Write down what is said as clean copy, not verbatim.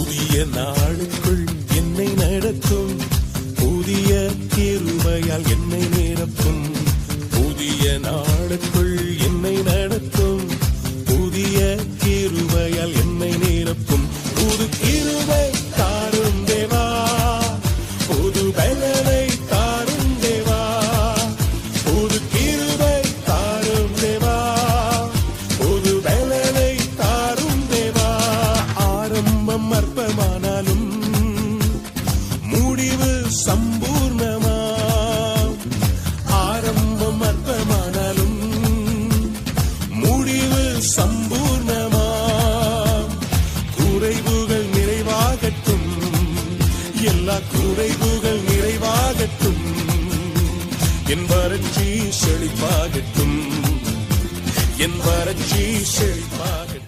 புதிய நாளுக்குள் என்னை நடத்தும், புதிய கிருபையால் என்னை நிரப்பும். புதிய நாளுக்குள் என்னை நடத்தும், புதிய கிருபையால் என்னை நிரப்பும். புது கிருபை தாரும் தேவா, புது பலனை தாரும் தேவா. புது கிருபை தாரும் தேவா, புது பலனை தாரும் தேவா. ஆரம்பம் அற்பமானாலும் முடிவு சம்பூர்ணமா. ஆரம்பம் அற்பமானாலும் முடிவு சம்பூர்ணமா. குறைவுகள் நிறைவாகட்டும், எல்லா குறைவுகள் நிறைவாகட்டும். என் வறட்சி செழிப்பாகட்டும், என் வறட்சி செழிப்பாகட்டும்.